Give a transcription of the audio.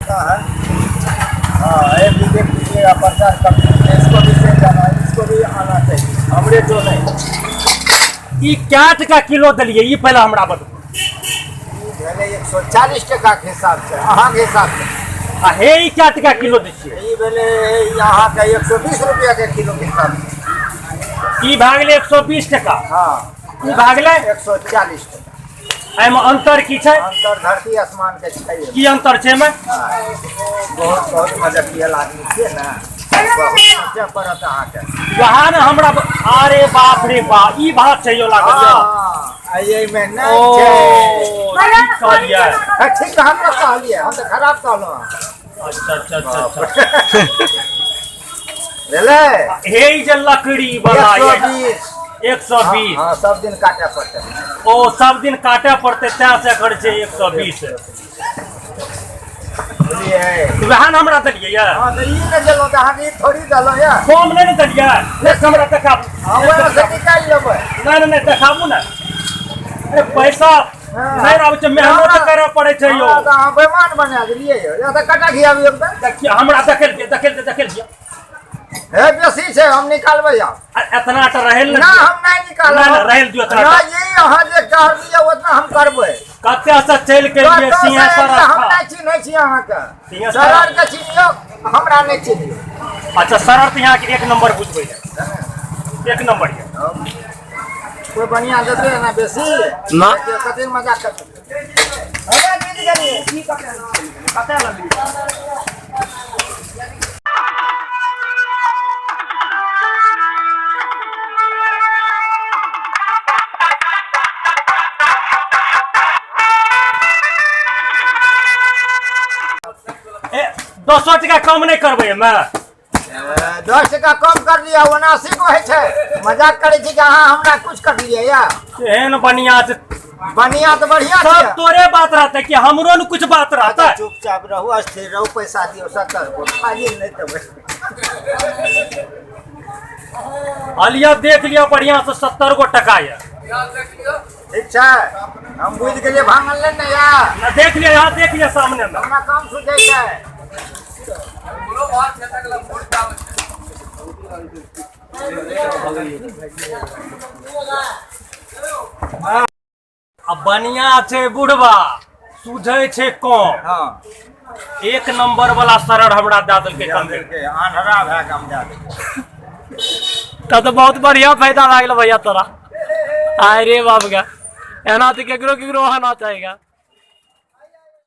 का है। हाँ, ये भी देख लीजिएगा, प्रचार करते हैं, इसको भी से जाना है, इसको भी आना चाहिए, हमरे जो नहीं। ई क्या टका किलो दिलिए, ई पहले हमरा बताओ। 140 टका के हिसाब से, अहाँ के हिसाब से। आ हे ई क्या टका किलो दै छियै? ई भेले यहाँ का 120 रुपया के किलो के हिसाब से। ई भए गेलै 120 टका। हाँ, ई भए गेलै 140 टका। एहिमे अंतर की छै? अंतर धरती आसमान के छै। की अंतर छै एहिमे? बहुत बहुत मजबूत आदमी छियै ने, बहुत सोचय पड़त अहाँके। वहाँ ने हमरा अरे बाप रे बाप, ई बात छै यो लागल हाँ, ये में नहीं ओ छै। ठीक कहलियै। ठीक हम तो कहलियै, हम तो खराब कहलहुँ। अच्छा अच्छा अच्छा अच्छा। भेलै हे ई जे लकड़ी वाला 120। 120। हाँ, सब दिन काटे पड़तै। ओ सब दिन काटे पड़तै, तें से एकर छै 120। बुझलियै? वएह ने हमरा देलियै यऽ। हाँ, तो ई ने देलहुँ तऽ अहाँके ई थोड़ी देलहुँ यऽ। कम नहीं दिलियै, एक हमरा देखाबू। हाँ, वहाँ से निकालि लेबै। नहीं नहीं देखाबू ने। अरे पैसा नहीं आबै छै, मेहनत करे पड़े छै यो। हाँ, तो अहाँ बेईमान बना देलियै यौ, या तऽ कटा खियाबी एकदम। देखिए हमरा देखेल दिया। हे बेसी छै, हम निकालबै आब। एतना तो रहेल ना, हम नहीं निकालबै। नहीं रहेल दियो एतना। ना, ये अहाँ जे कहलियै ओतना हम करबै। कते से चल के लिए सिंहेश्वर हम नहीं चिन्है छी अहाँके। सिंहेश्वर सरर के चिन्हियौ, हमरा नहीं चिन्हियौ। अच्छा शरत यहाँ के 1 नंबर बुझबै है, 1 नंबर है। कोई बढ़िया देते है ना बेसी ना। कते मजाक करते। अरे जीत गेलिए, की कते लगी। ए 200 टका कम नहीं करबै हमे। 10 टका कम कर दिया, 79 को है छै। मजाक करे छी कि अहाँ हमरा कुछ कर दिए या? एहन बढ़िया से बढ़िया तो बढ़िया सब छै। तोरे बात रहते कि हमरो न कुछ बात रहता। चुपचाप रहू, स्थिर रहू, पैसा दियो 70 को, खाली नहीं तो। अलिया देख लिया बढ़िया से 70 गो टका है। ठीक छै, हम बुझ गेलिए, भांगल ले ने यार। ना देख लिया, यहाँ देख लिया सामने में। हमरा काम सुझै छै। अब बढ़िया छै बुढ़वा, सुझै छै कम। हाँ, 1 नंबर वाला सरर हमरा दे देलकै कम। आंधरा भए के हम दे देलियै। तब तो बहुत बढ़िया फायदा लग भैया तोरा। अरे बाप का एना तो केकरो केकरो होना चाहेगा।